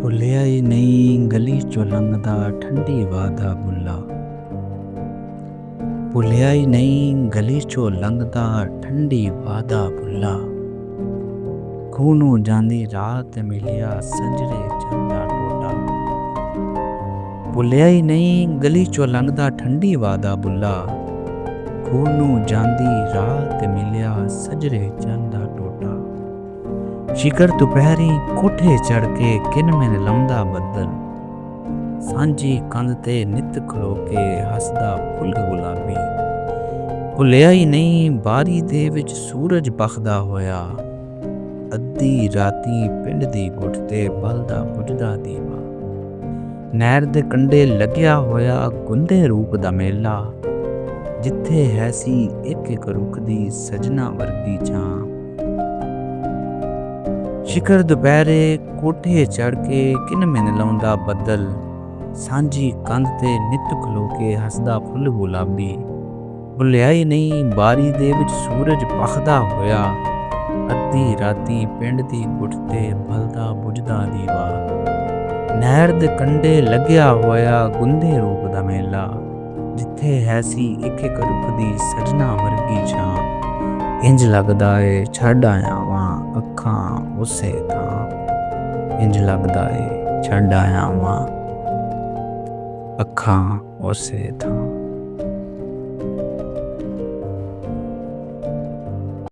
ਭੁੱਲਿਆ ਈ ਨਹੀਂ ਗਲੀ ਚੋਂ ਲੰਘਦਾ ਠੰਡੀ ਹਵਾ ਦਾ ਬੁੱਲਾ। ਭੁੱਲਿਆ ਈ ਨਹੀਂ ਗਲੀ ਚੋਂ ਲੰਘਦਾ ਠੰਡੀ ਹਵਾ ਦਾ ਬੁੱਲਾ। ਖੂਹ ਨੂੰ ਜਾਂਦੀ ਰਾਤ ਮਿਲਿਆ ਸੰਜਰੇ ਚੰਦਾ ਟੋਟਾ। ਭੁੱਲਿਆ ਈ ਨਹੀਂ ਗਲੀ ਚੋਂ ਲੰਘਦਾ ਠੰਡੀ ਹਵਾ ਦਾ ਬੁੱਲਾ। ਖੂਹ ਨੂੰ ਜਾਂਦੀ ਰਾਤ ਮਿਲਿਆ ਸਜਰੇ ਚੰਦਾ ਟੋਟਾ। ਸ਼ਿਖਰ ਦੁਪਹਿਰੀ ਕੋਠੇ ਚੜ ਕੇ ਕਿਨ ਮੈਨ ਲਾਉਂਦਾ ਬੱਦਲ। ਸਾਂਝੀ ਕੰਧ ਤੇ ਨਿੱਤ ਖਲੋ ਕੇ ਹੱਸਦਾ ਫੁੱਲ ਗੁਲਾਬੀ। ਭੁੱਲਿਆ ਹੀ ਨਹੀਂ ਬਾਰੀ ਦੇ ਵਿੱਚ ਸੂਰਜ ਬਖਦਾ ਹੋਇਆ। ਅੱਧੀ ਰਾਤੀ ਪਿੰਡ ਦੀ ਗੁੱਟ ਤੇ ਬਲਦਾ ਬੁਝਦਾ ਦੀਵਾ। ਨਹਿਰ ਦੇ ਕੰਢੇ ਲੱਗਿਆ ਹੋਇਆ ਗੁੰਦੇ ਰੂਪ ਦਾ ਮੇਲਾ। ਜਿੱਥੇ ਹੈ ਸੀ ਇੱਕ ਇੱਕ ਰੁੱਖ ਦੀ ਸਜਣਾ ਵਰਗੀ ਛਾਂ। ਸ਼ਿਖਰ ਦੁਪਹਿਰੇ ਕੋਠੇ ਚੜ ਕੇ ਕਿਨ ਮੈਨ ਲਾਉਂਦਾ ਬੱਦਲ। ਸਾਂਝੀ ਕੰਧ ਤੇ ਨਿੱਤ ਖਲੋ ਕੇ ਹੱਸਦਾ ਫੁੱਲ ਗੁਲਾਬੀ। ਭੁੱਲਿਆ ਹੀ ਨਹੀਂ ਬਾਰੀ ਦੇ ਵਿੱਚ ਸੂਰਜ ਭਖਦਾ ਹੋਇਆ। ਅੱਧੀ ਰਾਤੀ ਪਿੰਡ ਦੀ ਗੁੱਟ ਤੇ ਬਲਦਾ ਬੁਝਦਾ ਦੀਵਾ। ਨਹਿਰ ਦੇ ਕੰਢੇ ਲੱਗਿਆ ਹੋਇਆ ਗੁੰਦੇ ਰੂਪ ਦਾ ਮੇਲਾ। ਜਿੱਥੇ ਹੈ ਸੀ ਇੱਕ ਇੱਕ ਰੁੱਖ ਦੀ ਸਜਣਾ ਵਰਗੀ ਛਾਂ। ਇੰਜ ਲੱਗਦਾ ਏ ਛੱਡ ਆਇਆ ਵਾਂ ਅੱਖਾਂ ਉਸੇ ਥਾਂ। ਇੰਜ ਲੱਗਦਾ ਏ ਛੱਡ ਆਇਆ ਵਾਂ ਅੱਖਾਂ ਉਸੇ ਥਾਂ।